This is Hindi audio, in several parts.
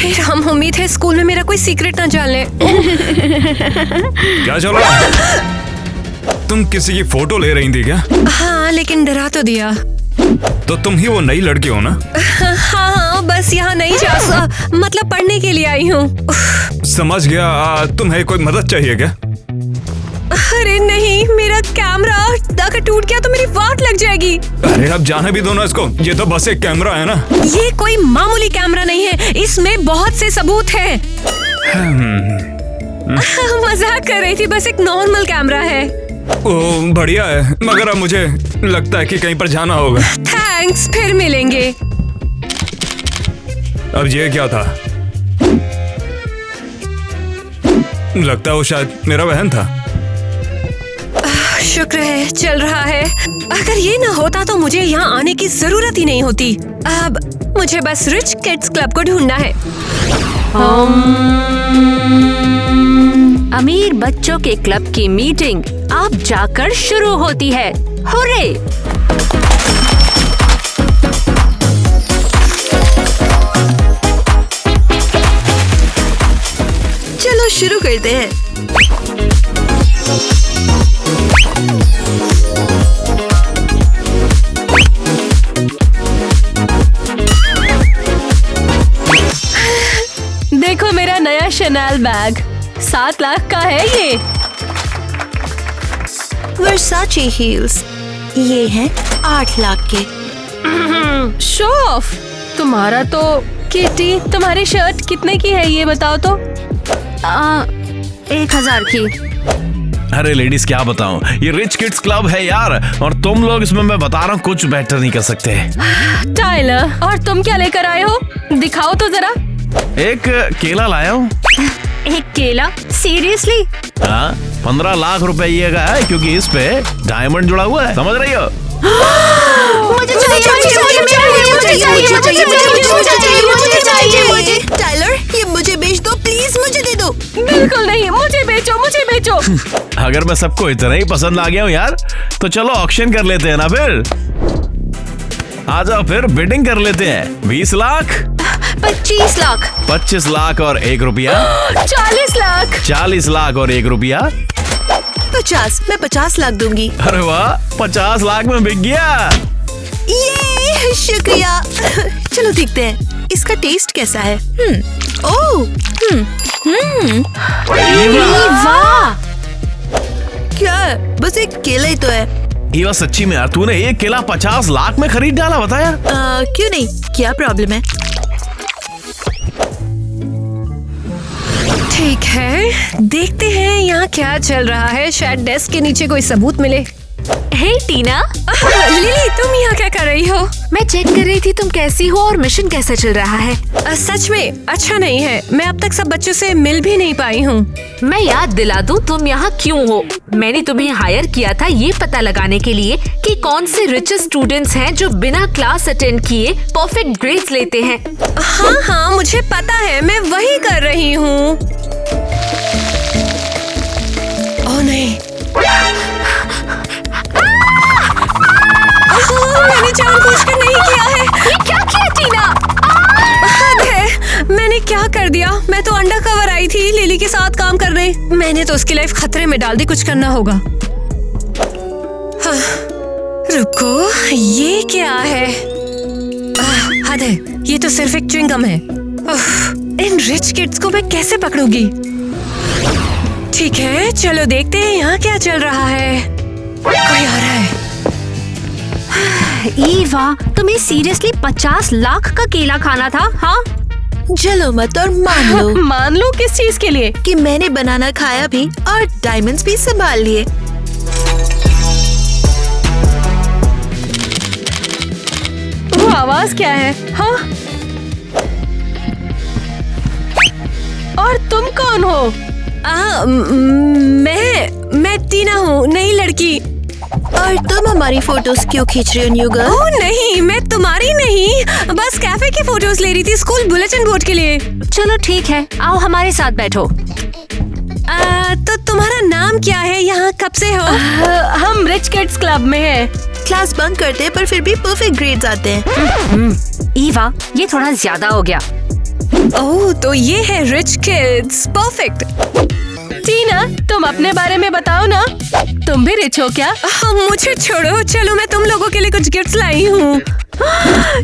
हे राम, उम्मीद है स्कूल में मेरा कोई सीक्रेट ना जान ले। क्या चल रहा है? तुम किसी की फोटो ले रही थी क्या? हाँ, लेकिन डरा तो दिया। तो तुम ही वो नई लड़की हो ना? हाँ, बस यहाँ नहीं जा, मतलब पढ़ने के लिए आई हूँ। समझ गया। तुम्हें कोई मदद चाहिए क्या? अरे नहीं, मेरा कैमरा अगर टूट गया तो मेरी वाट लग जाएगी। अरे अब जाने भी दो ना इसको, ये तो बस एक कैमरा है ना। ये कोई मामूली कैमरा नहीं है, इसमें बहुत से सबूत हैं। मजाक कर रही थी, बस एक नॉर्मल कैमरा है। ओ बढ़िया है, मगर अब मुझे लगता है कि कहीं पर जाना होगा। थैंक्स, फिर मिलेंगे। अब ये क्या था? लगता है वो शायद मेरा बहन था। शुक्र है चल रहा है। अगर ये ना होता तो मुझे यहाँ आने की जरूरत ही नहीं होती। अब मुझे बस रिच किड्स क्लब को ढूंढना है। अमीर बच्चों के क्लब की मीटिंग अब जाकर शुरू होती है। हुर्रे! चलो शुरू करते हैं। देखो मेरा नया शनेल बैग, 7 लाख का है ये। वर्साचे हील्स, ये हैं 8 लाख के। Show off! तुम्हारा तो किटी, तुम्हारी शर्ट कितने की है ये बताओ तो? 1000 की। अरे लेडीज क्या बताऊं, ये रिच किड्स क्लब है यार, और तुम लोग इसमें मैं बता रहा हूँ कुछ बेटर नहीं कर सकते। टाइलर, और तुम क्या लेकर आए हो? दिखाओ तो जरा। एक केला लाया हूँ। एक केला? सीरियसली? हाँ, 15 लाख रुपए ये का है, क्योंकि इस पे डायमंड जुड़ा हुआ है, समझ रही हो? टाइलर, ये मुझे बेच दो प्लीज, मुझे दे दो। बिल्कुल नहीं, मुझे बेचो, मुझे बेचो। अगर मैं सबको इतना ही पसंद आ गया हूँ यार, तो चलो ऑक्शन कर लेते हैं ना फिर। आ जाओ फिर बिडिंग कर लेते हैं। 20 लाख, 25 लाख, 25 लाख और 1 रुपया, 40 लाख, 40 लाख और 1 रुपया, 50। मैं 50 लाख दूंगी। अरे वाह, 50 लाख में बिक गया। ये शुक्रिया। चलो देखते हैं इसका टेस्ट कैसा है। ओह, वाह! क्या बस एक केला ही तो है। ये बात सच्ची में यार, तूने एक केला 50 लाख में खरीद डाला, बता यार। क्यों नहीं, क्या प्रॉब्लम है? ठीक है, देखते हैं यहाँ क्या चल रहा है। शायद डेस्क के नीचे कोई सबूत मिले। हे टीना। लिली, तुम यहाँ क्या कर रही हो? मैं चेक कर रही थी तुम कैसी हो और मिशन कैसा चल रहा है। सच में अच्छा नहीं है। मैं अब तक सब बच्चों से मिल भी नहीं पाई हूँ। मैं याद दिला दूं तुम यहाँ क्यों हो। मैंने तुम्हें हायर किया था ये पता लगाने के लिए कि कौन से रिचेस्ट स्टूडेंट्स हैं जो बिना क्लास अटेंड किए परफेक्ट ग्रेड्स लेते हैं। हाँ, मुझे पता है, मैं वही कर रही हूँ। ओह नहीं, मैंने जानबूझकर नहीं किया है। ये क्या किया टीना? हद है, मैंने क्या कर दिया? मैं तो अंडर कवर आई थी लिली के साथ काम करने। मैंने तो उसकी लाइफ खतरे में डाल दी। कुछ करना होगा। हाँ, रुको, ये क्या है? हद है, ये तो सिर्फ एक च्युइंगम है। इन रिच किड्स को मैं कैसे पकड़ूंगी? ठीक है, चलो देखते हैं यहाँ क्या चल रहा है। कोई आ रहा है। ईवा, तुम्हें सीरियसली 50 लाख का केला खाना था? हाँ, चलो मत और मान लो। मान लो किस चीज के लिए? कि मैंने बनाना खाया भी और डायमंड्स भी संभाल लिए। वो आवाज क्या है? हाँ, और तुम कौन हो? मैं टीना हूँ, नई लड़की। और तुम हमारी फोटोज क्यों खींच रही हो न्यू गर्ल? ओह नहीं, मैं तुम्हारी नहीं, बस कैफे की फोटोज ले रही थी स्कूल बुलेटिन बोर्ड के लिए। चलो ठीक है, आओ हमारे साथ बैठो। तो तुम्हारा नाम क्या है? यहाँ कब से हो? हम रिच किड्स क्लब में हैं। क्लास बंक करते हैं पर फिर भी परफेक्ट ग्रेड्स आते हैं। ईवा, ये थोड़ा ज्यादा हो गया। ओह, तो ये है रिच किड्स, परफेक्ट। टीना, तुम अपने बारे में बताओ ना, तुम भी रिच हो क्या? मुझे छोड़ो, चलो मैं तुम लोगों के लिए कुछ गिफ्ट्स लाई हूँ।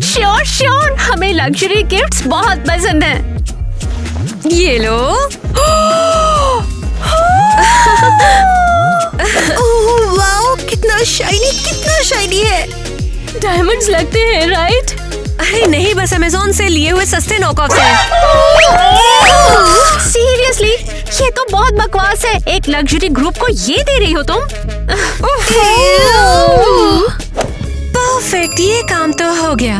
श्योर श्योर, हमें लग्जरी गिफ्ट्स बहुत पसंद है। ये लो। ओह वाओ, कितना शाइनी है। डायमंड्स लगते हैं, राइट? अरे नहीं, बस अमेज़न से लिए हुए सस्ते नॉकऑफ्स हैं। सीरियसली, ये तो बहुत बकवास है। एक लग्जरी ग्रुप को ये दे रही हो तुम? परफेक्ट, ये काम तो हो गया।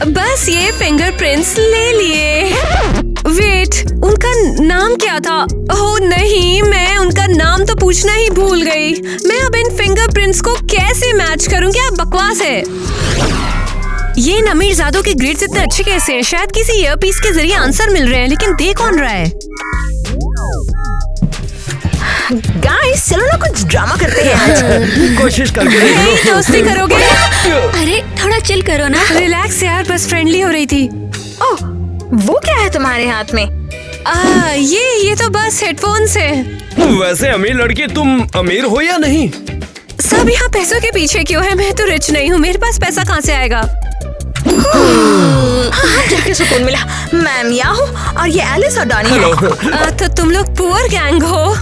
बस ये फिंगरप्रिंट्स ले लिए। वेट, उनका नाम क्या था? ओह नहीं, मैं उनका नाम तो पूछना ही भूल गई। मैं अब इन फिंगरप्रिंट्स को कैसे मैच करूं? क्या बकवास है। ये अमीरजादों के ग्रेड्स इतने अच्छे कैसे हैं? शायद किसी ईयरपीस के जरिए आंसर मिल रहे हैं, लेकिन दे कौन रहा है? गाइस, चलो ना कुछ ड्रामा करते हैं आज। कोशिश करके देख लो। नहीं, दोस्ती करोगे? अरे थोड़ा चिल करो ना। रिलैक्स यार, बस फ्रेंडली हो रही थी। ओह, वो क्या है तुम्हारे हाथ में? ये तो बस हेडफोन्स है। वैसे अमीर लड़की, तुम अमीर हो या नहीं? सब यहाँ पैसों के पीछे क्यों है? मैं तो रिच नहीं हूँ, मेरे पास पैसा कहाँ से आएगा? जाके सुकून मिला। मैम याहू और ये एलिस और डॉनी है। तो तुम लोग पुअर गैंग हो,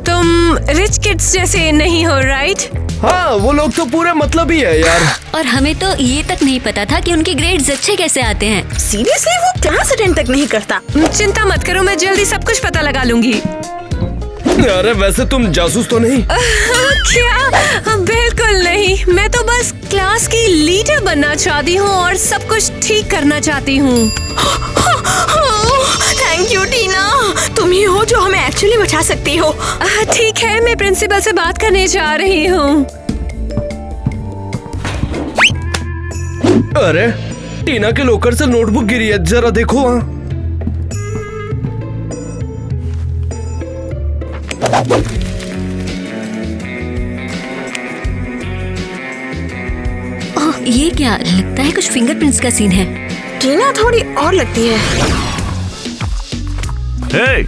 तुम रिच किड्स जैसे नहीं हो, राइट? हाँ, वो लोग तो पूरे मतलब ही है यार। और हमें तो ये तक नहीं पता था कि उनके ग्रेड्स अच्छे कैसे आते हैं। सीरियसली, वो क्लास अटेंड तक नहीं करता। चिंता मत करो, मैं जल्दी सब कुछ पता लगा लूंगी। अरे वैसे तुम जासूस तो नहीं? क्या? बिल्कुल नहीं, मैं तो बस क्लास की लीडर बनना चाहती हूँ और सब कुछ ठीक करना चाहती हूँ। थैंक यू टीना, तुम ही हो जो हमें एक्चुअली बचा सकती हो। ठीक है, मैं प्रिंसिपल से बात करने जा रही हूँ। अरे टीना के लॉकर से नोटबुक गिरी है, जरा देखो वहाँ। ओह, ये क्या लगता है? कुछ फिंगरप्रिंट्स का सीन है। टीना थोड़ी और लगती है। हे,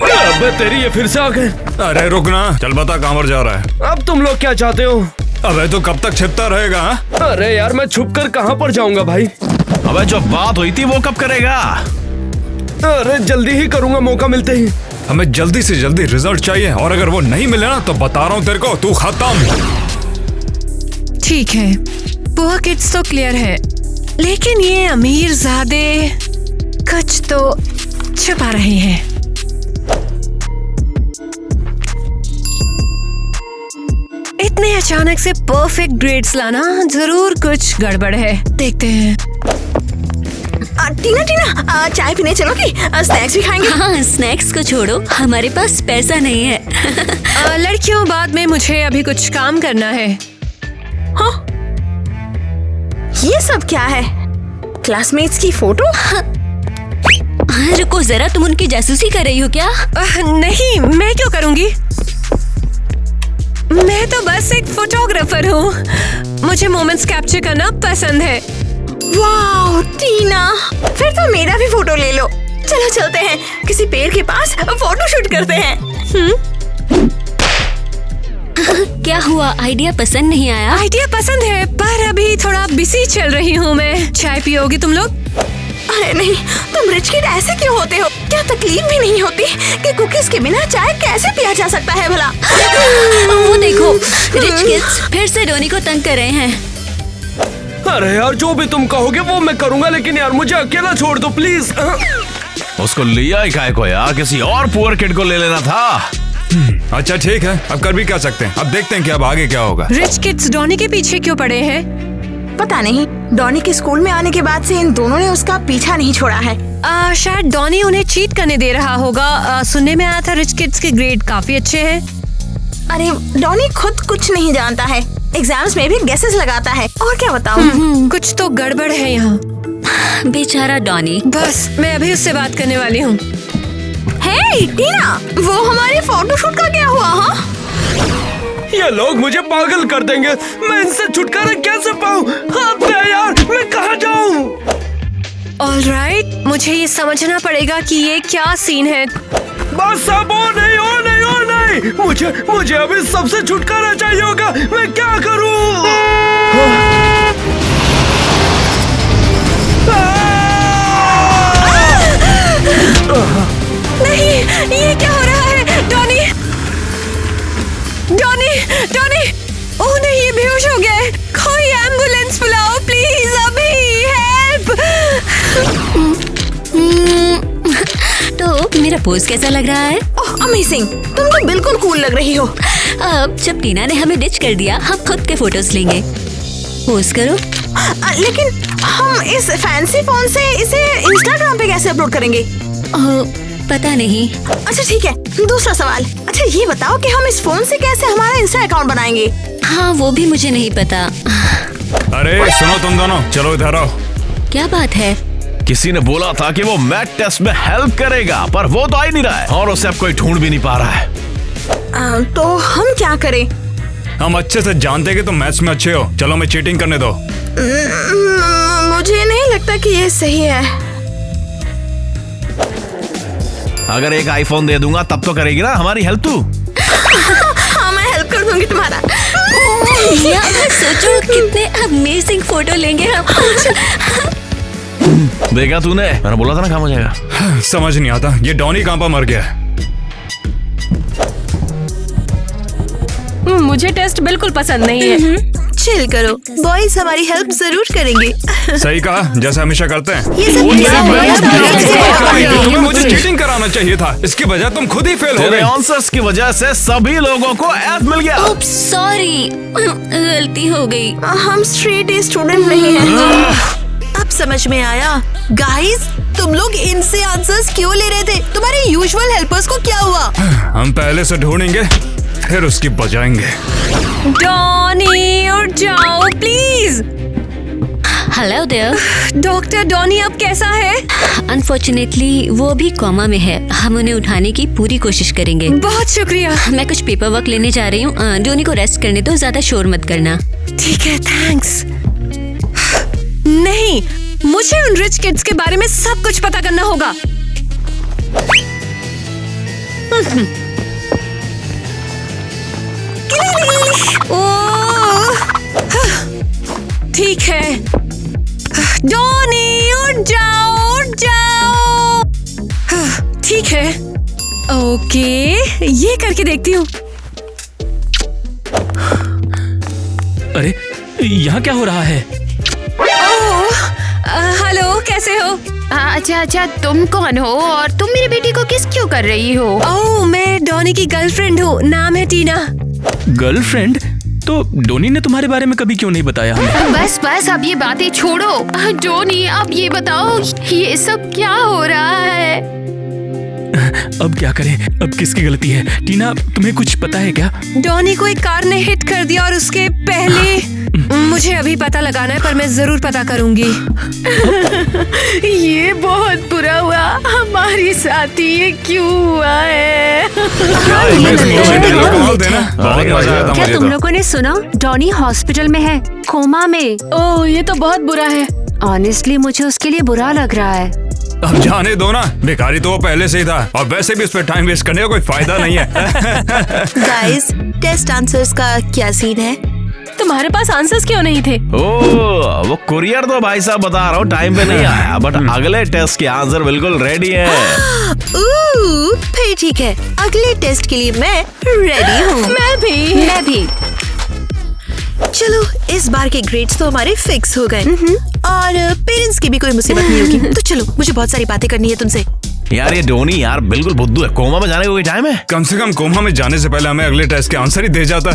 अबे तेरी, ये फिर से आ गए। अरे रुकना, चल बता कहाँ पर जा रहा है? अब तुम लोग क्या चाहते हो? अबे तो कब तक छिपता रहेगा? हाँ? अरे यार, मैं छुप कर कहाँ पर जाऊंगा भाई? अबे जो बात हुई थी वो कब करेगा? अरे जल्दी ही करूंगा, मौका मिलते ही। हमें जल्दी से जल्दी रिजल्ट चाहिए, और अगर वो नहीं मिले ना तो बता रहा हूँ तेरे को, तू खत्म। ठीक है, पुअर किड्स तो क्लियर है, लेकिन ये अमीरजादे कुछ तो छुपा रहे हैं। इतने अचानक से परफेक्ट ग्रेड्स लाना, जरूर कुछ गड़बड़ है। देखते हैं। टीना, चाय पीने चलोगी? स्नैक्स भी खाएंगे। हाँ, स्नैक्स को छोड़ो, हमारे पास पैसा नहीं है। लड़कियों, बाद में, मुझे अभी कुछ काम करना है। हाँ, ये सब क्या है? क्लासमेट्स की फोटो? हाँ, रुको जरा, तुम उनकी जासूसी कर रही हो क्या? नहीं, मैं क्यों करूंगी? मैं तो बस एक फोटोग्राफर हूँ। मुझे मोमेंट्स कैप्चर करना पसंद है। वाह टीना, फिर तो मेरा भी फोटो ले लो। चलो चलते हैं, किसी पेड़ के पास फोटो शूट करते हैं। क्या हुआ? आइडिया पसंद नहीं आया? आइडिया पसंद है, पर अभी थोड़ा बिजी चल रही हूँ मैं। चाय पियोगी तुम लोग? अरे नहीं, तुम रिच किड ऐसे क्यों होते हो? क्या तकलीफ भी नहीं होती कि कुकीज के बिना चाय कैसे पिया जा सकता है भला? वो देखो, रिच किड्स फिर से डोनी को तंग कर रहे हैं। अरे यार, जो भी तुम कहोगे वो मैं करूंगा, लेकिन यार मुझे अकेला छोड़ दो प्लीज। उसको लिया ही काहे को यार? किसी और पुअर किड को ले लेना था। अच्छा ठीक है, अब कर भी क्या सकते हैं। अब देखते हैं कि अब आगे क्या होगा। रिच किड्स डॉनी के पीछे क्यों पड़े हैं? पता नहीं, डॉनी के स्कूल में आने के बाद से इन दोनों ने उसका पीछा नहीं छोड़ा है। शायद डॉनी उन्हें चीट करने दे रहा होगा। सुनने में आया था रिच किड्स के ग्रेड काफी अच्छे हैं। अरे डॉनी खुद कुछ नहीं जानता है, एग्जाम्स में भी गेसेस लगाता है। और क्या बताऊं? कुछ तो गड़बड़ है यहाँ। बेचारा डॉनी। बस मैं अभी उससे बात करने वाली हूँ। हे टीना, वो हमारे फोटोशूट का क्या हुआ? हाँ, ये लोग मुझे पागल कर देंगे। मैं इनसे छुटकारा कैसे पाऊँ? हद है यार, मैं कहाँ जाऊँ? ऑलराइट, मुझे ये समझना पड़ेगा कि ये क्या सीन है। बस अब ओ नहीं, ओ नहीं, ओ नहीं। मुझे अभी सबसे छुटकारा चाहिए होगा। मैं क्या करूँ? नहीं, ये क्या हो रहा है? Donny, Donny, Donny! ओह नहीं, ये बेहोश हो गया है। कोई एम्बुलेंस बुलाओ प्लीज, अभी हेल्प! तो मेरा पोज कैसा लग रहा है? ओह अमेजिंग, तुम तो बिल्कुल कूल लग रही हो। अब जब टीना ने हमें डिच कर दिया, हम खुद के फोटोज लेंगे। पोज करो। लेकिन हम इस फैंसी फोन से इसे इंस्टाग्राम पे कैसे अपलोड करेंगे? पता नहीं। अच्छा ठीक है, दूसरा सवाल। अच्छा ये बताओ कि हम इस फोन से कैसे हमारा इंस्टा अकाउंट बनाएंगे? हाँ, वो भी मुझे नहीं पता। अरे सुनो तुम दोनों, चलो इधर आओ। क्या बात है? किसी ने बोला था कि वो मैथ टेस्ट में हेल्प करेगा, पर वो तो आ ही नहीं रहा है और उसे अब कोई ढूंढ भी नहीं पा रहा है। तो हम क्या करें? हम अच्छे से जानते हैं कि तुम मैथ्स में अच्छे हो। चलो हमें चीटिंग करने दो। मुझे नहीं लगता कि ये सही है। अगर एक आईफोन दे दूंगा तब तो करेगी ना हमारी हेल्प तू? हाँ मैं हेल्प कर दूंगी तुम्हारा। यार सोचो कितने अमेजिंग फोटो लेंगे हम। देखा तूने, मैंने बोला था ना काम हो जाएगा। समझ नहीं आता ये डॉनी कहाँ पर मर गया है। मुझे टेस्ट बिल्कुल पसंद नहीं है। चिल करो, बॉयज हमारी हेल्प जरूर करेंगे। सही कहा, जैसा हमेशा करते हैं। ये सब तुम्हें मुझे चीटिंग कराना चाहिए था, इसकी वजह तुम खुद ही फेल हो तेरे गए। आंसर्स की वजह से सभी लोगों को एफ मिल गया। ओप्स, सॉरी, गलती हो गई। हम स्ट्रेट ए स्टूडेंट नहीं हैं। अब समझ में आया। गाइस, तुम लोग इनसे आंसर्स क्यों ले रहे थे? तुम्हारे यूजुअल हेल्पर्स को क्या हुआ? हम पहले से ढूंढेंगे, फिर उसकी बजाएंगे। डॉनी उठ जाओ please. Hello there. Doctor Donny अब कैसा है? अनफॉर्चुनेटली वो भी कोमा में है। हम उन्हें उठाने की पूरी कोशिश करेंगे। बहुत शुक्रिया। मैं कुछ पेपर वर्क लेने जा रही हूँ। डोनी को रेस्ट करने दो, ज्यादा शोर मत करना। ठीक है, थैंक्स। नहीं, मुझे उन रिच किड्स के बारे में सब कुछ पता करना होगा। ठीक है, डॉनी उठ जाओ, उठ जाओ। ठीक है, ओके, ये करके देखती हूँ। अरे यहाँ क्या हो रहा है? हेलो, कैसे हो? अच्छा, तुम कौन हो और तुम मेरी बेटी को किस क्यों कर रही हो? ओह, मैं डॉनी की गर्लफ्रेंड हूँ, नाम है टीना। गर्लफ्रेंड? तो डोनी ने तुम्हारे बारे में कभी क्यों नहीं बताया हमें? बस अब ये बातें छोड़ो। डोनी, अब ये बताओ ये सब क्या हो रहा है? अब क्या करें? अब किसकी गलती है? टीना, तुम्हें कुछ पता है क्या? डॉनी को एक कार ने हिट कर दिया और उसके पहले मुझे अभी पता लगाना है, पर मैं जरूर पता करूंगी। ये बहुत बुरा हुआ हमारे साथ, ये क्यों हुआ है? बहुत मजा आया था क्या मुझे तुम तो। लोगों ने सुना? डॉनी हॉस्पिटल में है, कोमा में। ओह, ये तो बहुत बुरा है। ऑनेस्टली मुझे उसके लिए बुरा लग रहा है। अब जाने दो ना, भिखारी तो वो पहले से ही था और वैसे भी उस पर टाइम वेस्ट करने का कोई फायदा नहीं है। गाइस, टेस्ट आंसर्स का क्या सीन है? तुम्हारे पास आंसर्स क्यों नहीं थे? ओ, वो कुरियर तो भाई साहब बता रहा हूँ टाइम पे नहीं आया, बट अगले टेस्ट के आंसर बिल्कुल रेडी है। फिर ठीक है, अगले टेस्ट के लिए मैं रेडी हूँ। मैं भी। चलो, इस बार के ग्रेड्स तो हमारे फिक्स हो गए और पेरेंट्स की भी कोई मुसीबत नहीं होगी। तो चलो, मुझे बहुत सारी बातें करनी है तुमसे। यार ये डोनी यार बिल्कुल बुद्धू है। कोमा में जाने का कोई टाइम है? कम से कम कोमा में जाने से पहले हमें अगले टेस्ट के आंसर ही दे जाता।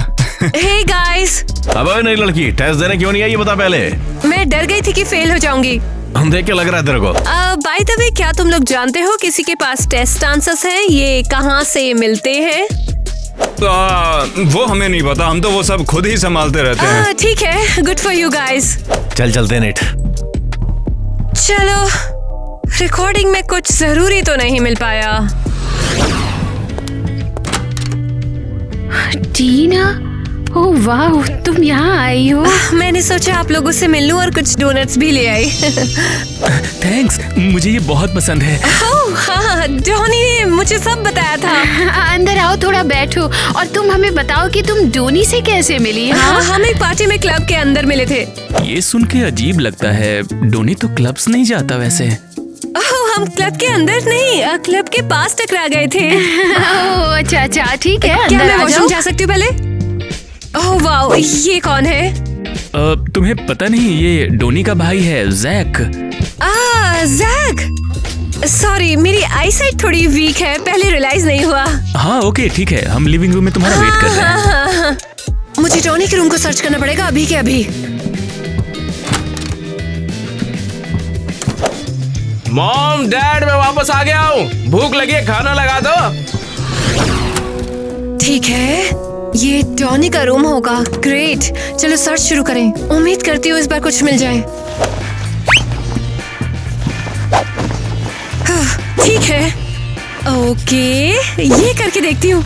हे गाइस, अबे नहीं लड़की, टेस्ट देने क्यों नहीं आई ये बता पहले। मैं डर गई थी कि फेल हो जाऊंगी। हम देख के लग रहा है तेरे को। बाय द वे, क्या तुम लोग जानते हो किसी के पास टेस्ट आंसर्स हैं? ये कहाँ से मिलते हैं? वो हमें नहीं पता, हम तो वो सब खुद ही संभालते रहते हैं। ठीक है, गुड फॉर यू गाइस। चलते नेट। चलो, रिकॉर्डिंग में कुछ जरूरी तो नहीं मिल पाया। टीना, ओह वाह, तुम यहाँ आई हो। मैंने सोचा आप लोगों से मिल लूं और कुछ डोनट्स भी ले आई। थैंक्स, मुझे ये बहुत पसंद है। ओह हाँ, डॉनी ने मुझे सब बताया था। अंदर आओ, थोड़ा बैठो और तुम हमें बताओ कि तुम डोनी से कैसे मिली। हाँ, हम एक पार्टी में क्लब के अंदर मिले थे। ये सुन के अजीब लगता है, डोनी तो क्लब्स नहीं जाता वैसे। ओह, हम क्लब के अंदर नहीं, क्लब के पास टकरा गए थे। ओह अच्छा, ठीक है, क्या अंदर मैं आ वॉशरूम जाओ। जा सकती हूँ पहले? ओह वाओ, ये कौन है? तुम्हें पता नहीं, ये डोनी का भाई है, जैक। जैक। सॉरी, मेरी आई साइट थोड़ी वीक है, पहले रियलाइज नहीं हुआ। हाँ ओके ठीक है, हम लिविंग रूम में तुम्हारा वेट कर रहे हैं। हाँ। मुझे टॉनी के रूम को सर्च करना पड़ेगा अभी के अभी। मॉम डैड, मैं वापस आ गया हूँ। भूख लगी है, खाना लगा दो। ठीक है, ये टॉनी का रूम होगा। ग्रेट, चलो सर्च शुरू करें। उम्मीद करती हूँ इस बार कुछ मिल जाए। ठीक है, ओके, ये करके देखती हूँ।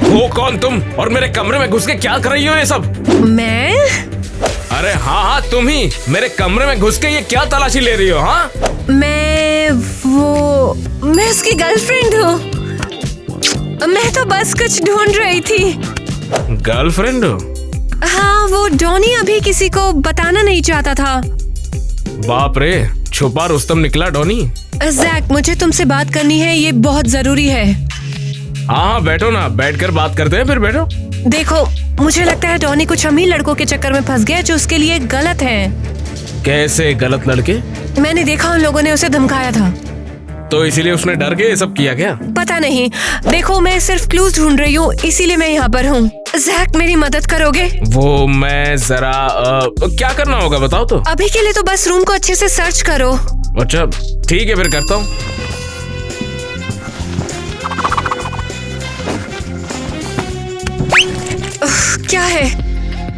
वो कौन तुम, और मेरे कमरे में घुस के क्या कर रही हो ये सब? मैं? अरे हाँ, तुम ही मेरे कमरे में घुस के ये क्या तलाशी ले रही हो? हाँ, मैं उसकी गर्लफ्रेंड हूँ। मैं तो बस कुछ ढूंढ रही थी। गर्लफ्रेंड हो? हाँ, वो डॉनी अभी किसी को बताना नहीं चाहता था। बाप रे, छुपा रुस्तम निकला डॉनी। जैक, मुझे तुमसे बात करनी है, ये बहुत जरूरी है। हाँ बैठो ना, बैठकर बात करते हैं, फिर बैठो। देखो, मुझे लगता है डॉनी कुछ अमीर लड़कों के चक्कर में फंस गया जो उसके लिए गलत है। कैसे गलत लड़के? मैंने देखा उन लोगों ने उसे धमकाया था। तो इसीलिए उसने डर के ये सब किया क्या? पता नहीं, देखो मैं सिर्फ क्लूज ढूंढ रही हूँ, इसीलिए मैं यहाँ पर हूँ। जैक, मेरी मदद करोगे? वो मैं जरा क्या करना होगा बताओ तो। अभी के लिए तो बस रूम को अच्छे से सर्च करो। अच्छा ठीक है, फिर करता हूँ। क्या है?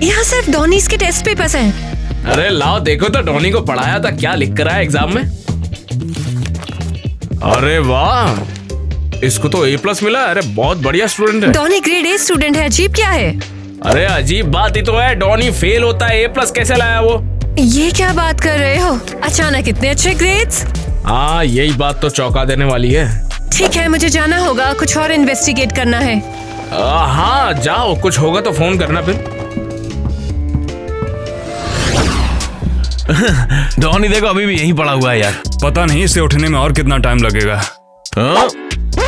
यहाँ सिर्फ डॉनीज के टेस्ट पेपर्स हैं। अरे लाओ देखो तो, डॉनी को पढ़ाया था, क्या लिख कर आया एग्जाम में। अरे वाह, इसको तो A+ मिला। अरे बहुत बढ़िया स्टूडेंट है। डॉनी ग्रेड A स्टूडेंट है, अजीब क्या है? अरे अजीब बात ही तो है, डॉनी फेल होता है, A+ कैसे लाया वो? ये क्या बात कर रहे हो? अचानक इतने अच्छे ग्रेड्स? हाँ, यही बात तो चौंका देने वाली है। ठीक है, मुझे जाना होगा, कुछ और इन्वेस्टिगेट करना है। हाँ जाओ, कुछ होगा तो फोन करना फिर। डॉनी देखो अभी भी यहीं पड़ा हुआ है यार। पता नहीं इसे उठने में और कितना टाइम लगेगा। हाँ?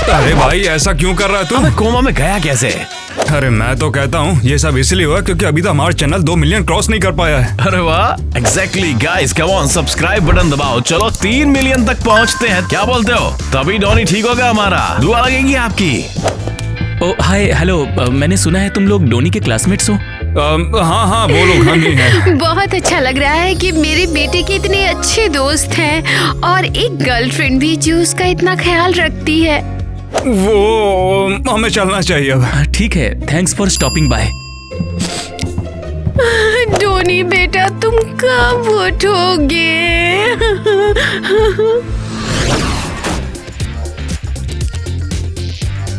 अरे भाई, ऐसा क्यों कर रहा है तू? अबे कोमा में गया कैसे? अरे मैं तो कहता हूँ ये सब इसलिए हुआ क्योंकि अभी तक हमारा चैनल 2 मिलियन क्रॉस नहीं कर पाया है। अरे वाह, exactly guys, come on subscribe button दबाओ, चलो 3 मिलियन तक पहुँचते हैं, क्या बोलते हो? तभी डॉनी ठीक होगा हमारा, दुआ लगेगी आपकी। ओ हाय, हेलो, मैंने सुना है तुम लोग डोनी के क्लासमेट्स हो। हाँ वो लोग हम ही हैं। बहुत अच्छा लग रहा है कि मेरे बेटे के इतने अच्छे दोस्त हैं और एक गर्लफ्रेंड भी जो उसका इतना ख्याल रखती है। वो हमें चलना चाहिए अब। ठीक है, thanks for stopping by. Donny बेटा, तुम कब उठोगे?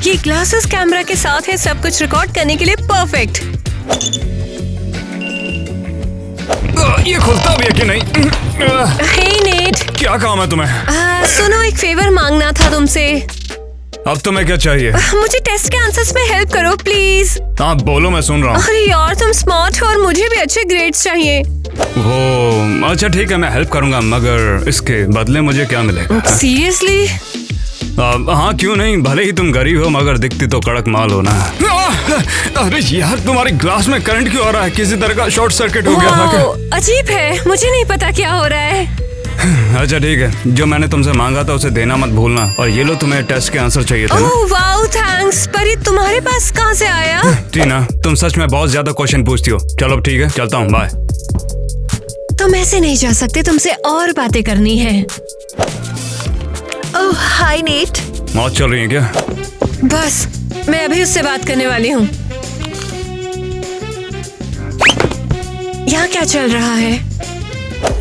ये ग्लासेस कैमरा के साथ है, सब कुछ रिकॉर्ड करने के लिए परफेक्ट। ये खुलता भी है कि नहीं? हे नेट, क्या काम है तुम्हें? सुनो, एक फेवर मांगना था तुमसे। अब तुम्हें क्या चाहिए? मुझे टेस्ट के आंसर्स में हेल्प करो प्लीज। हाँ बोलो, मैं सुन रहा हूँ। अरे यार, तुम स्मार्ट हो और मुझे भी अच्छे ग्रेड्स चाहिए। वो अच्छा ठीक है, मैं हेल्प करूंगा, मगर इसके बदले मुझे क्या मिलेगा? सीरियसली? हाँ क्यों नहीं, भले ही तुम गरीब हो मगर दिखती तो कड़क माल हो ना। अरे यार, तुम्हारे ग्लास में करंट क्यों आ रहा है? किसी तरह का शॉर्ट सर्किट हो गया था क्या? अजीब है, मुझे नहीं पता क्या हो रहा है। अच्छा ठीक है, जो मैंने तुमसे मांगा था उसे देना मत भूलना। और ये लो, तुम्हें टेस्ट के आंसर चाहिए थे ना? Oh wow, thanks. पर ये तुम्हारे पास कहाँ से आया? टीना, तुम सच में बहुत ज्यादा क्वेश्चन पूछती हो। चलो ठीक है, चलता हूँ, बाय। तुम ऐसे नहीं जा सकते, तुमसे और बातें करनी है। ओह हाय नेट। मौत चल रही है क्या? बस, मैं अभी उससे बात करने वाली हूँ। यहाँ क्या चल रहा है?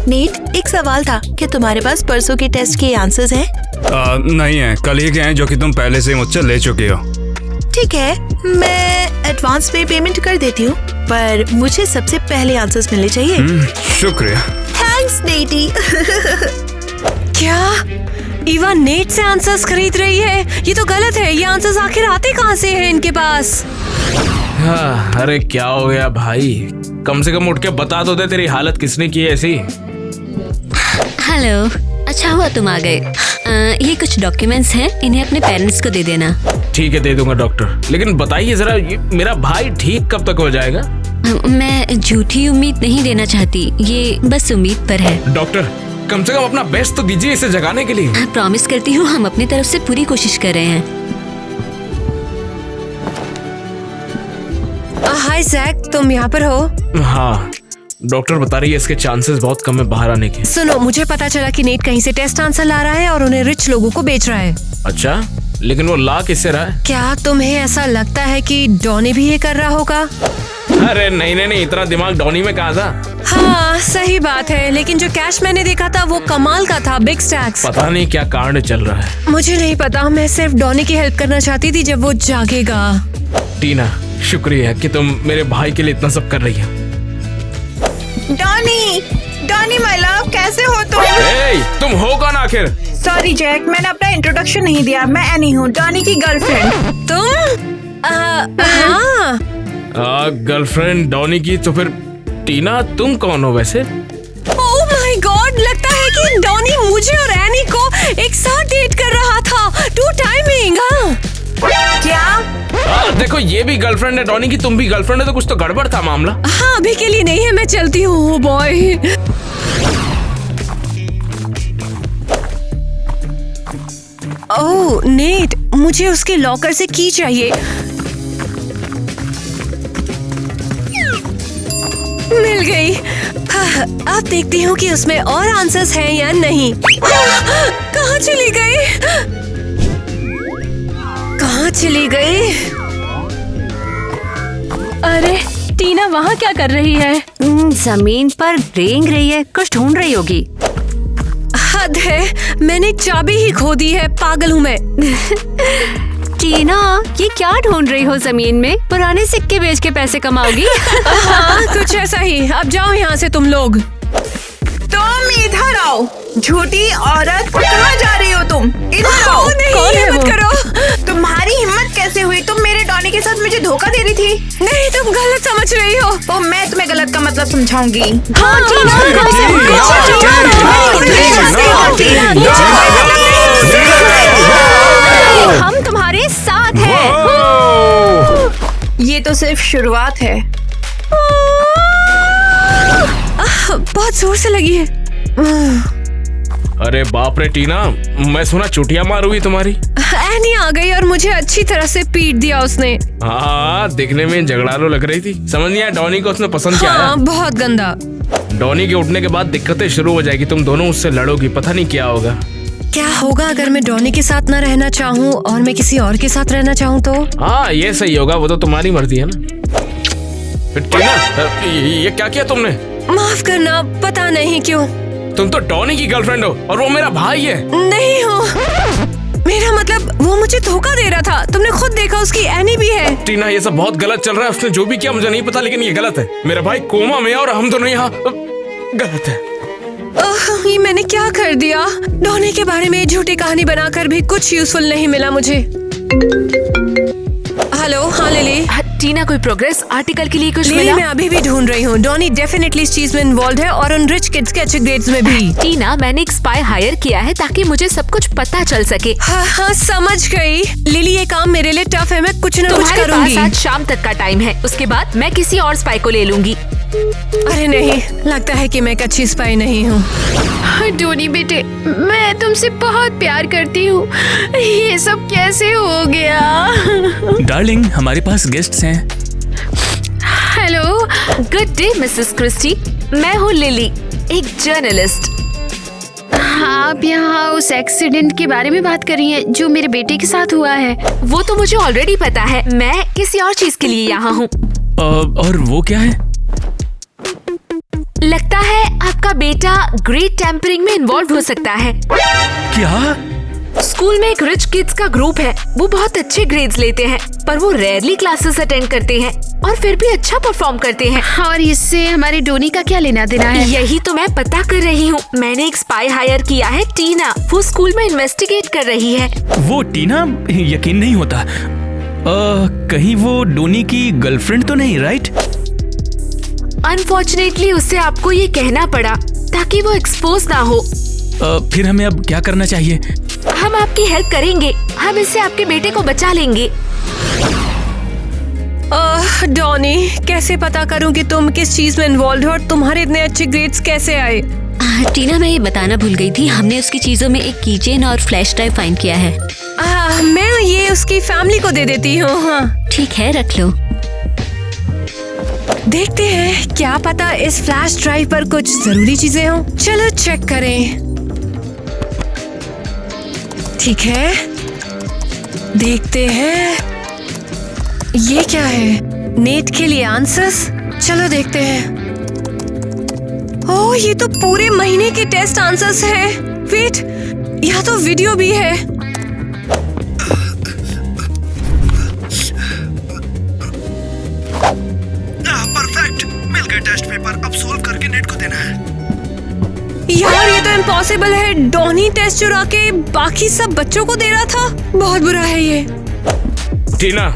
नेट, एक सवाल था, क्या तुम्हारे पास परसों के टेस्ट के आंसर्स हैं? नहीं है, कल ही के हैं जो कि तुम पहले से ही मुझसे ले चुके हो। ठीक है, मैं एडवांस में पेमेंट कर देती हूँ, पर मुझे सबसे पहले आंसर्स मिलने चाहिए। शुक्रिया। थैंक्स नेटी। क्या ईवा नेट से आंसर्स खरीद रही है? ये तो गलत है। ये आंसर्स आखिर आते कहाँ से हैं इनके पास? हाँ, अरे क्या हो गया भाई, कम से कम उठ के बता तो दे तेरी हालत किसने की है ऐसी। हेलो, अच्छा हुआ तुम आ गए। ये कुछ डॉक्यूमेंट्स हैं, इन्हें अपने पेरेंट्स को दे देना। ठीक है, दे दूंगा डॉक्टर, लेकिन बताइए जरा, ये मेरा भाई ठीक कब तक हो जाएगा? मैं झूठी उम्मीद नहीं देना चाहती, ये बस उम्मीद पर है। डॉक्टर, कम से कम अपना बेस्ट तो दीजिए इसे जगाने के लिए। प्रॉमिस करती हूँ, हम अपनी तरफ से पूरी कोशिश कर रहे हैं। हाय जैक, तुम यहाँ पर हो? हाँ, डॉक्टर बता रही है इसके चांसेस बहुत कम है बाहर आने के। सुनो, मुझे पता चला कि नेट कहीं से टेस्ट आंसर ला रहा है और उन्हें रिच लोगों को बेच रहा है। अच्छा, लेकिन वो ला किससे रहा है? क्या तुम्हें ऐसा लगता है कि डॉनी भी ये कर रहा होगा? अरे नहीं नहीं नहीं, इतना दिमाग डॉनी में कहाँ था। हाँ सही बात है, लेकिन जो कैश मैंने देखा था वो कमाल का था, बिग स्टैक्स। पता नहीं क्या कांड चल रहा है। मुझे नहीं पता, मैं सिर्फ डॉनी की हेल्प करना चाहती थी जब वो जागेगा। टीना, शुक्रिया कि तुम मेरे भाई के लिए इतना सब कर रही हो। डॉनी माय लव, कैसे हो तुम? तुम हो कौन आखिर? सॉरी जैक, मैंने अपना इंट्रोडक्शन नहीं दिया। मैं एनी हूँ, डॉनी की गर्लफ्रेंड। तुम? हाँ। गर्लफ्रेंड डॉनी की? तो फिर टीना तुम कौन हो वैसे? ओह माय गॉड, लगता है कि डॉनी मुझे और एनी को एक साथ डेट कर रहा था। Two timing. क्या? देखो, ये भी गर्लफ्रेंड है डॉनी की, तुम भी गर्लफ्रेंड है, तो कुछ तो गड़बड़ था मामला। हाँ, अभी के लिए नहीं है, मैं चलती हूँ बॉय। ओह नेट, मुझे उसके लॉकर से की चाहिए। मिल गई। अब देखती हूँ कि उसमें और आंसर्स हैं या नहीं। कहाँ चली गई? कहाँ चली गई? अरे टीना वहाँ क्या कर रही है? जमीन पर रेंग रही है, कुछ ढूंढ रही होगी। हद है, मैंने चाबी ही खो दी है, पागल हूँ मैं। टीना, ये क्या ढूंढ रही हो जमीन में? पुराने सिक्के बेच के पैसे कमाओगी? हाँ, कुछ ऐसा ही। अब जाओ यहाँ से तुम लोग। तुम इधर आओ, झूठी औरत, कहाँ जा रही हो तुम? इधर आओ। नहीं, हिम्मत करो। तुम्हारी हिम्मत कैसे हुई? तुम मेरे डॉनी के साथ मुझे धोखा दे रही थी। नहीं, तुम गलत समझ रही हो। तो मैं तुम्हें गलत का मतलब समझाऊंगी। हम तुम्हारे साथ हैं। ये तो सिर्फ शुरुआत है। बहुत जोर से लगी है। अरे बाप रे टीना, मैं सुना चुटिया मार हुई तुम्हारी। एनी आ गई और मुझे अच्छी तरह से पीट दिया उसने। हाँ, दिखने में झगड़ालू लग रही थी। समझ नहीं आया डॉनी को उसने पसंद किया। हाँ, बहुत गंदा। डॉनी के उठने के बाद दिक्कतें शुरू हो जाएगी, तुम दोनों उससे लड़ोगी, पता नहीं क्या होगा। क्या होगा अगर मैं डॉनी के साथ न रहना चाहूँ और मैं किसी और के साथ रहना चाहूँ तो? हाँ, ये सही होगा, वो तो तुम्हारी मर्जी है ना। फिर टीना, ये क्या किया तुमने? माफ करना, पता नहीं क्यों। तुम तो डॉनी की गर्लफ्रेंड हो और वो मेरा भाई है। नहीं हो, मेरा मतलब वो मुझे धोखा दे रहा था। तुमने खुद देखा, उसकी एनी भी है। टीना, ये सब बहुत गलत चल रहा है। उसने जो भी किया मुझे नहीं पता, लेकिन ये गलत है। मेरा भाई कोमा में और हम दोनों यहाँ। गलत है। ये मैंने क्या कर दिया? डॉनी के बारे में झूठी कहानी बनाकर भी कुछ यूजफुल नहीं मिला मुझे। हेलो, हाँ लिली। टीना, कोई प्रोग्रेस? आर्टिकल के लिए कुछ लिली, मिला? मैं अभी भी ढूंढ रही हूँ। डॉनी डेफिनेटली इस चीज में इन्वॉल्व है और उन रिच किड्स के अच्छे ग्रेड्स में भी। टीना, मैंने एक स्पाई हायर किया है ताकि मुझे सब कुछ पता चल सके। हाँ हाँ, समझ गई। लिली, ये काम मेरे लिए टफ है, मैं कुछ न कुछ तुम्हारे करूंगी। पास आज शाम तक का टाइम है, उसके बाद मैं किसी और स्पाई को ले लूंगी। अरे नहीं, लगता है कि मैं एक अच्छी स्पाई नहीं हूँ। डॉनी बेटे, मैं तुमसे बहुत प्यार करती हूँ। ये सब कैसे हो गया? डार्लिंग, हमारे पास गेस्ट्स हैं। Hello. Good day Mrs Christie, मैं हूँ लिली, एक जर्नलिस्ट। आप यहाँ उस एक्सीडेंट के बारे में बात कर रही हैं जो मेरे बेटे के साथ हुआ है? वो तो मुझे ऑलरेडी पता है, मैं किसी और चीज के लिए यहाँ हूँ। और वो क्या है? लगता है आपका बेटा ग्रेट टेम्परिंग में इन्वॉल्व हो सकता है। क्या? स्कूल में एक रिच किड्स का ग्रुप है, वो बहुत अच्छे ग्रेड्स लेते हैं, पर वो रेयरली क्लासेस अटेंड करते हैं और फिर भी अच्छा परफॉर्म करते हैं। और इससे हमारे डोनी का क्या लेना देना है? यही तो मैं पता कर रही हूँ। मैंने एक स्पाई हायर किया है, टीना। वो स्कूल में इन्वेस्टिगेट कर रही है। वो टीना? यकीन नहीं होता। कहीं वो डोनी की गर्लफ्रेंड तो नहीं, राइट? अनफॉर्चुनेटली उससे आपको ये कहना पड़ा ताकि वो एक्सपोज ना हो। फिर हमें अब क्या करना चाहिए? हम आपकी हेल्प करेंगे। हम इससे आपके बेटे को बचा लेंगे। डॉनी, कैसे पता करूं कि तुम किस चीज में इन्वॉल्व हो और तुम्हारे इतने अच्छे ग्रेड्स कैसे आए? टीना, मैं ये बताना भूल गई थी, हमने उसकी चीजों में एक कीचेन और फ्लैश ड्राइव फाइंड किया है। मैं ये उसकी फैमिली को दे देती हूँ। हाँ ठीक है, रख लो। देखते हैं, क्या पता इस फ्लैश ड्राइव पर कुछ जरूरी चीजें हों। चलो चेक करें। ठीक है, देखते हैं ये क्या है। नेट के लिए आंसर्स, चलो देखते हैं। ओह, ये तो पूरे महीने के टेस्ट आंसर्स हैं। वेट, यहाँ तो वीडियो भी है। परफेक्ट, मिल गए टेस्ट पेपर। अब सोल्व करके नेट को देना है। यार, ये तो इम्पॉसिबल है। डॉनी टेस्ट चुरा के बाकी सब बच्चों को दे रहा था। बहुत बुरा है ये। टीना,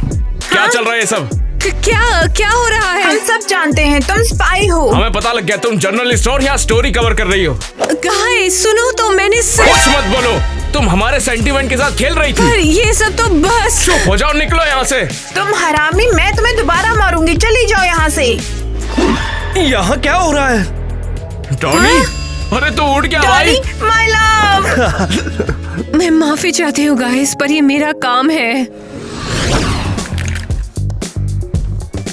क्या चल रहा है ये सब? क्या हो रहा है? हम सब जानते हैं तुम स्पाई हो। हमें पता लग गया तुम जर्नलिस्ट हो और यहाँ स्टोरी कवर कर रही हो। गाइस सुनो तो, मैंने कुछ मत बोलो। तुम हमारे सेंटीमेंट के साथ खेल रही थी। पर ये सब तो बस। चुप हो जाओ, निकलो यहाँ से। तुम हरामी, मैं तुम्हें दोबारा मारूंगी। चली जाओ यहाँ से। यहाँ क्या हो रहा है? डॉनी, अरे तू उठ गया भाई। My love. मैं माफी चाहती हूँ गाइस, पर ये मेरा काम है।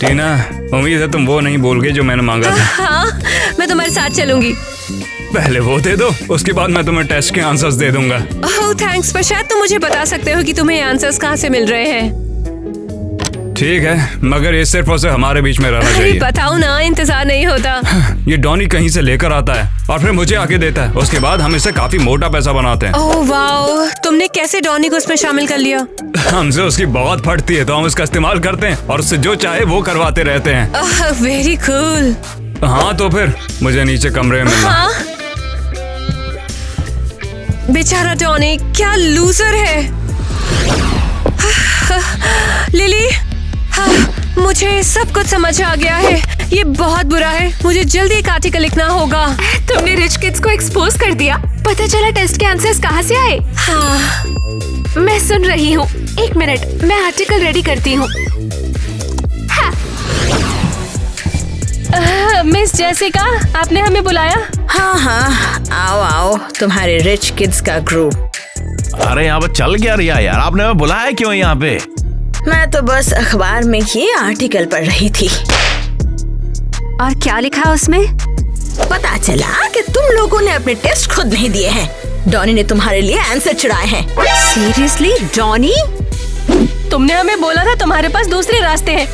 टीना, उम्मीद है तुम वो नहीं बोल गई जो मैंने मांगा था। हाँ, मैं तुम्हारे साथ चलूंगी। पहले वो दे दो, उसके बाद मैं तुम्हें टेस्ट के आंसर्स दे दूंगा। ओह थैंक्स, पर शायद तुम मुझे बता सकते हो कि तुम्हें आंसर्स कहाँ से मिल रहे हैं। ठीक है, मगर ये सिर्फ और सिर्फ हमारे बीच में रहना अरे चाहिए। बताओ ना, इंतजार नहीं होता। ये डॉनी कहीं से लेकर आता है और फिर मुझे आके देता है। उसके बाद हम इससे काफी मोटा पैसा बनाते हैं। ओह वाओ, तुमने कैसे डॉनी को इसमें शामिल कर लिया? हमसे उसकी बहुत फटती है तो हम उसका इस्तेमाल करते हैं और उससे जो चाहे वो करवाते रहते हैं। Very cool. हाँ तो फिर मुझे नीचे कमरे में मिलना। हाँ? बेचारा डॉनी, क्या लूजर है। लिली, हाँ, मुझे सब कुछ समझ आ गया है। ये बहुत बुरा है। मुझे जल्दी एक आर्टिकल लिखना होगा। तुमने रिच किड्स को एक्सपोज कर दिया। पता चला टेस्ट के आंसर्स कहाँ से आए। हाँ, मैं सुन रही हूँ। एक मिनट, मैं आर्टिकल रेडी करती हूँ। मिस जेसिका, आपने हमें बुलाया? हाँ, आओ आओ, तुम्हारे रिच किड्स का ग्रुप। अरे यहाँ पे चल गया रिया यार, आपने हमें बुलाया क्यों यहाँ पे? मैं तो बस अखबार में ये आर्टिकल पढ़ रही थी। और क्या लिखा है उसमें? पता चला कि तुम लोगों ने अपने टेस्ट खुद नहीं दिए हैं। डॉनी ने तुम्हारे लिए आंसर चुराए हैं। Seriously Donny? तुमने हमें बोला था तुम्हारे पास दूसरे रास्ते हैं।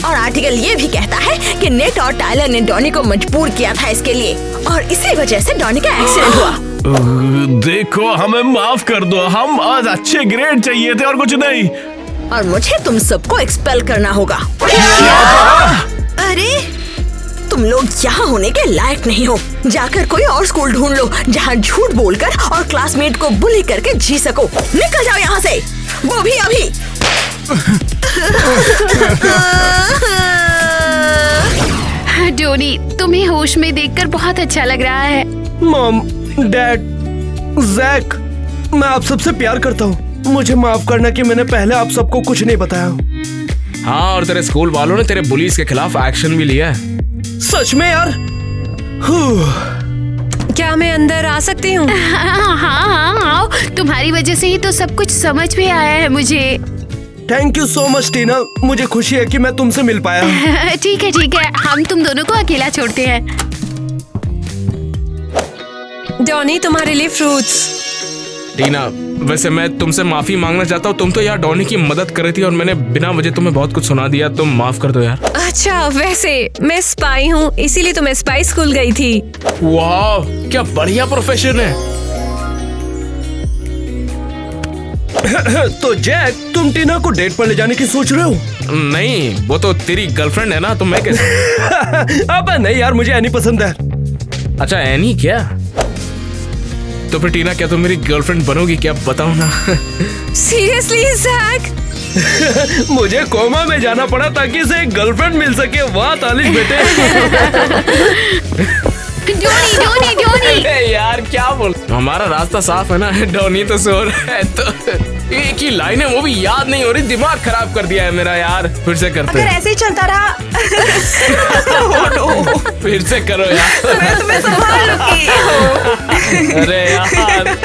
और आर्टिकल ये भी कहता है कि नेट और टायलर ने डॉनी को मजबूर किया था इसके लिए, और इसी वजह से डॉनी का एक्सीडेंट हुआ। देखो, हमें माफ कर दो। हम आज अच्छे ग्रेड चाहिए थे और कुछ नहीं। और मुझे तुम सबको एक्सपेल करना होगा। अरे तुम लोग यहाँ होने के लायक नहीं हो। जाकर कोई और स्कूल ढूंढ लो जहाँ झूठ बोलकर और क्लासमेट को बुली करके जी सको। निकल जाओ यहाँ से, वो भी अभी। डोनी, तुम्हें होश में देखकर बहुत अच्छा लग रहा है। मॉम, डैड, जैक, मैं आप सबसे प्यार करता हूँ। मुझे माफ करना कि मैंने पहले आप सबको कुछ नहीं बताया। हाँ, और तेरे स्कूल वालों ने तेरे बुलीज के खिलाफ एक्शन भी लिया है। सच में यार? क्या मैं अंदर आ सकती हूँ? हाँ, आओ। तुम्हारी वजह से ही तो सब कुछ समझ में आया है मुझे। थैंक यू सो मच टीना, मुझे खुशी है कि मैं तुमसे मिल पाया। ठीक है, हम तुम दोनों को अकेला छोड़ते हैं। डॉनी, तुम्हारे लिए फ्रूट्स। टीना, वैसे मैं तुमसे माफी मांगना चाहता हूँ। तुम तो यार डॉनी की मदद कर रही थी और मैंने बिना वजह तुम्हें बहुत कुछ सुना दिया। तुम माफ कर दो यार। अच्छा, वैसे मैं स्पाई हूँ, इसीलिए तो मैं स्पाई स्कूल गई थी। वाह, क्या बढ़िया प्रोफेशन है। तो जैक, तुम टीना को डेट पर ले जाने की सोच रहे हो? नहीं, वो तो तेरी गर्लफ्रेंड है ना, तो मैं कैसे? अब नहीं यार, मुझे एनी पसंद है। अच्छा, एनी क्या? तो फिर टीना, क्या तुम मेरी गर्लफ्रेंड बनोगी क्या? बताओ ना। Seriously Jack? मुझे कोमा में जाना पड़ा ताकि इसे एक गर्लफ्रेंड मिल सके। वाह तालिश बेटे। Donny Donny Donny. यार क्या बोल, हमारा रास्ता साफ है ना। डोनी तो सो रहा है, तो एक ही लाइन है, वो भी याद नहीं हो रही। दिमाग खराब कर दिया है मेरा यार। फिर से करते हैं। अगर ऐसे ही चलता रहा फिर से करो यार। मैं तुम्हें संभाल लूंगी। अरे यार